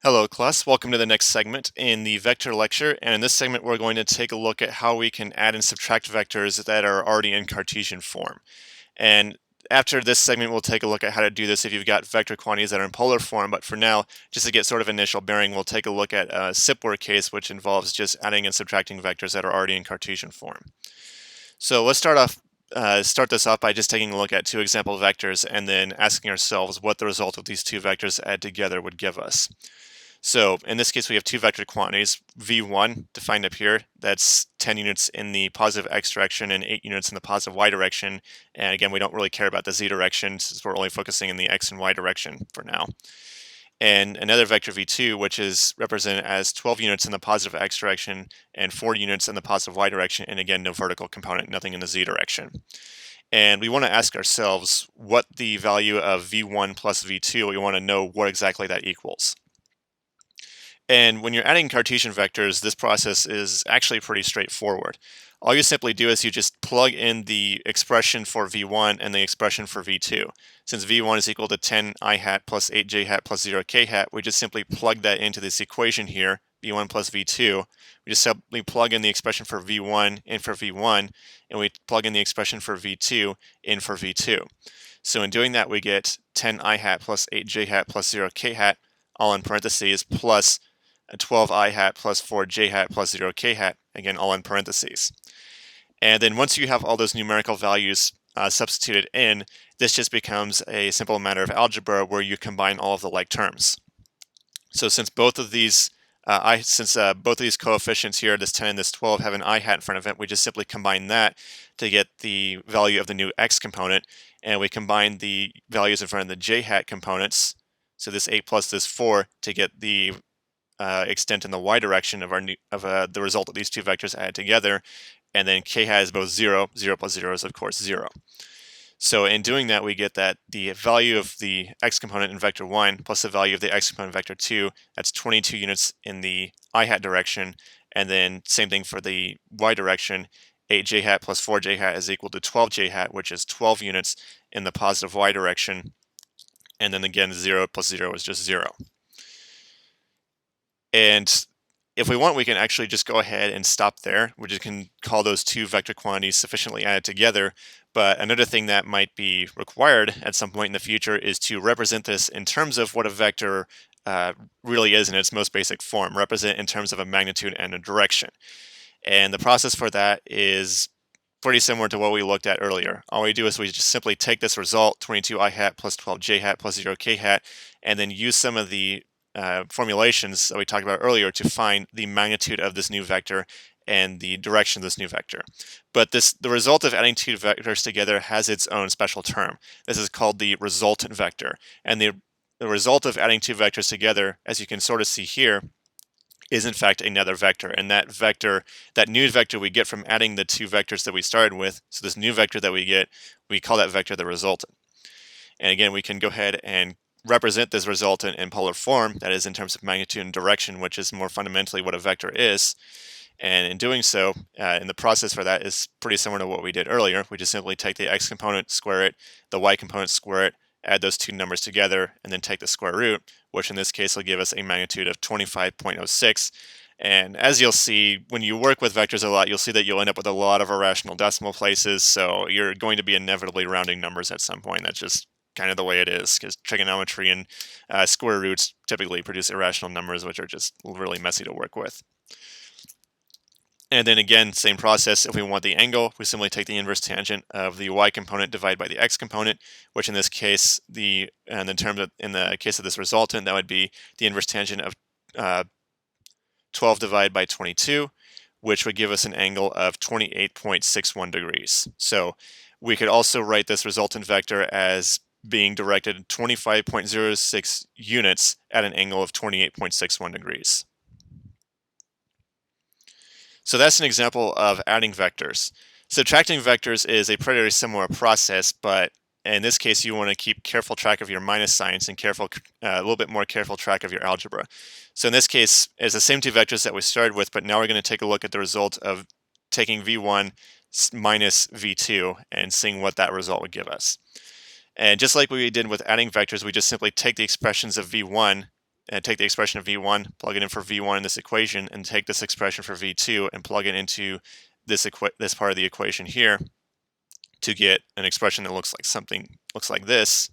Hello class, welcome to the next segment in the vector lecture, and in this segment we're going to take a look at how we can add and subtract vectors that are already in Cartesian form. And after this segment we'll take a look at how to do this if you've got vector quantities that are in polar form, but for now, just to get sort of initial bearing, we'll take a look at a simpler case which involves just adding and subtracting vectors that are already in Cartesian form. So let's start this off by just taking a look at two example vectors and then asking ourselves what the result of these two vectors add together would give us. So in this case, we have two vector quantities, v1 defined up here, that's 10 units in the positive x direction and 8 units in the positive y direction. And again, we don't really care about the z direction since we're only focusing in the x and y direction for now. And another vector v2, which is represented as 12 units in the positive x direction and 4 units in the positive y direction, and again, no vertical component, nothing in the z direction. And we want to ask ourselves what the value of v1 plus v2, we want to know what exactly that equals. And when you're adding Cartesian vectors, this process is actually pretty straightforward. All you simply do is you just plug in the expression for v1 and the expression for v2. Since v1 is equal to 10 I hat plus 8 j hat plus 0 k hat, we just simply plug that into this equation here, v1 plus v2. We just simply plug in the expression for v1 in for v1, and we plug in the expression for v2 in for v2. So in doing that, we get 10 I hat plus 8 j hat plus 0 k hat, all in parentheses, plus a 12 I hat plus 4 j hat plus 0 k hat, again all in parentheses. And then once you have all those numerical values substituted in, this just becomes a simple matter of algebra where you combine all of the like terms. So since both of these coefficients here, this 10 and this 12, have an I hat in front of it, we just simply combine that to get the value of the new x component, and we combine the values in front of the j hat components, so this 8 plus this 4, to get the extent in the y direction of the result of these two vectors added together, and then k hat is both 0. 0 plus 0 is of course 0. So in doing that, we get that the value of the x component in vector 1 plus the value of the x component in vector 2, that's 22 units in the I hat direction, and then same thing for the y direction, 8 j hat plus 4 j hat is equal to 12 j hat, which is 12 units in the positive y direction, and then again 0 plus 0 is just 0. And if we want, we can actually just go ahead and stop there. We just can call those two vector quantities sufficiently added together. But another thing that might be required at some point in the future is to represent this in terms of what a vector really is in its most basic form, represent in terms of a magnitude and a direction. And the process for that is pretty similar to what we looked at earlier. All we do is we just simply take this result, 22 I hat plus 12 j hat plus 0 k hat, and then use some of the formulations that we talked about earlier to find the magnitude of this new vector and the direction of this new vector. But the result of adding two vectors together has its own special term. This is called the resultant vector. And the result of adding two vectors together, as you can sort of see here, is in fact another vector. And that new vector we get from adding the two vectors that we started with, so this new vector that we get, we call that vector the resultant. And again, we can go ahead and represent this resultant in polar form, that is in terms of magnitude and direction, which is more fundamentally what a vector is. And in doing so, and the process for that is pretty similar to what we did earlier. We just simply take the x component, square it, the y component, square it, add those two numbers together, and then take the square root, which in this case will give us a magnitude of 25.06. And as you'll see, when you work with vectors a lot, you'll see that you'll end up with a lot of irrational decimal places, so you're going to be inevitably rounding numbers at some point. That's just kind of the way it is, because trigonometry and square roots typically produce irrational numbers, which are just really messy to work with. And then again, same process. If we want the angle, we simply take the inverse tangent of the y component divided by the x component, which in this case, in the case of this resultant, that would be the inverse tangent of 12 divided by 22, which would give us an angle of 28.61 degrees. So we could also write this resultant vector as being directed 25.06 units at an angle of 28.61 degrees. So that's an example of adding vectors. Subtracting vectors is a pretty similar process, but in this case you want to keep careful track of your minus signs and a little bit more careful track of your algebra. So in this case, it's the same two vectors that we started with, but now we're going to take a look at the result of taking v1 minus v2 and seeing what that result would give us. And just like we did with adding vectors, we just simply take the expressions of v1 and take the expression of v1, plug it in for v1 in this equation, and take this expression for v2 and plug it into this part of the equation here to get an expression that looks like this.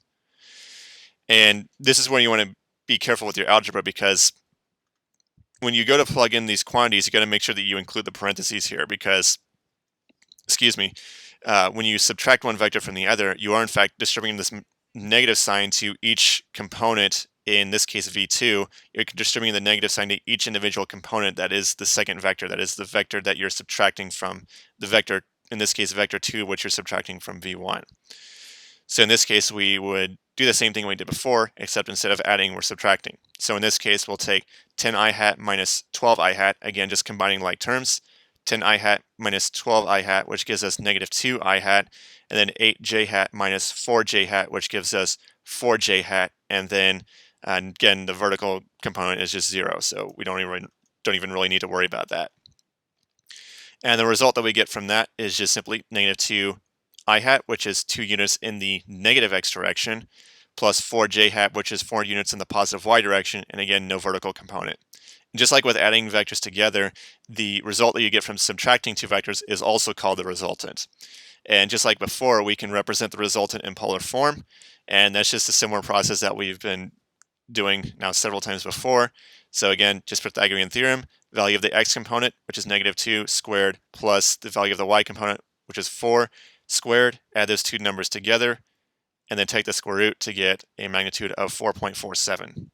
And this is where you want to be careful with your algebra, because when you go to plug in these quantities, you got to make sure that you include the parentheses here, because, excuse me, when you subtract one vector from the other, you are in fact distributing this negative sign to each component. In this case, v2, you're distributing the negative sign to each individual component that is the second vector, that is the vector that you're subtracting from the vector, in this case, vector 2, which you're subtracting from v1. So in this case, we would do the same thing we did before, except instead of adding, we're subtracting. So in this case, we'll take 10i hat minus 12i hat, again, just combining like terms, 10i hat minus 12i hat, which gives us negative 2i hat, and then 8j hat minus 4j hat, which gives us 4j hat, and then again, the vertical component is just 0, so we don't even really need to worry about that. And the result that we get from that is just simply negative 2i hat, which is 2 units in the negative x direction, plus 4j hat, which is 4 units in the positive y direction, and again, no vertical component. And just like with adding vectors together, the result that you get from subtracting two vectors is also called the resultant. And just like before, we can represent the resultant in polar form, and that's just a similar process that we've been doing now several times before. So again, just Pythagorean theorem, value of the x component, which is negative 2 squared, plus the value of the y component, which is 4 squared, add those two numbers together, and then take the square root to get a magnitude of 4.47.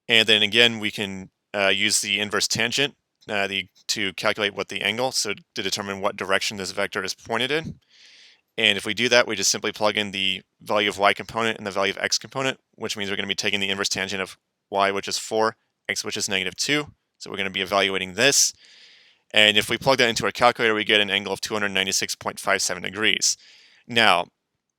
And then again, we can use the inverse tangent to calculate what the angle, so to determine what direction this vector is pointed in. And if we do that, we just simply plug in the value of y component and the value of x component, which means we're going to be taking the inverse tangent of y, which is 4, x, which is negative 2. So we're going to be evaluating this. And if we plug that into our calculator, we get an angle of 296.57 degrees. Now,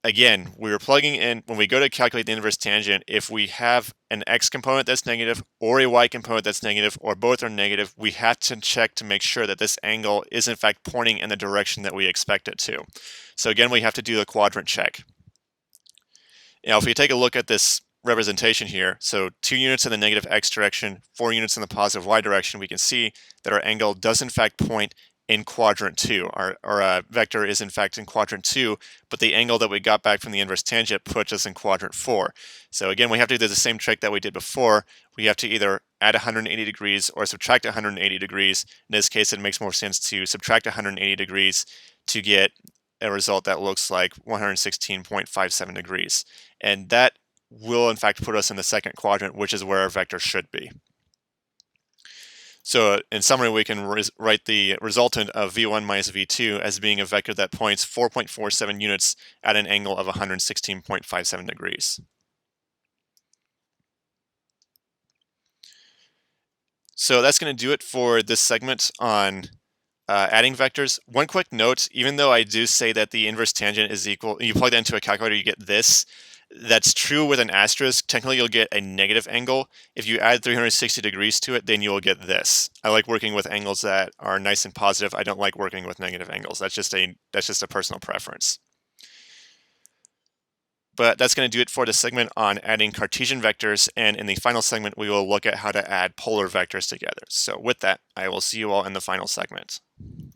again, we were plugging in, when we go to calculate the inverse tangent, if we have an x component that's negative or a y component that's negative, or both are negative, we have to check to make sure that this angle is in fact pointing in the direction that we expect it to. So again, we have to do the quadrant check. Now, if we take a look at this representation here, so 2 units in the negative x direction, 4 units in the positive y direction, we can see that our angle does in fact point in quadrant 2. Our vector is in fact in quadrant 2, but the angle that we got back from the inverse tangent puts us in quadrant 4. So again, we have to do the same trick that we did before. We have to either add 180 degrees or subtract 180 degrees. In this case, it makes more sense to subtract 180 degrees to get a result that looks like 116.57 degrees. And that will in fact put us in the second quadrant, which is where our vector should be. So in summary, we can write the resultant of v1 minus v2 as being a vector that points 4.47 units at an angle of 116.57 degrees. So that's going to do it for this segment on adding vectors. One quick note, even though I do say that the inverse tangent is equal, you plug that into a calculator, you get this. That's true with an asterisk. Technically, you'll get a negative angle. If you add 360 degrees to it, then you'll get this. I like working with angles that are nice and positive. I don't like working with negative angles. That's just a personal preference. But that's going to do it for the segment on adding Cartesian vectors, and in the final segment, we will look at how to add polar vectors together. So with that, I will see you all in the final segment.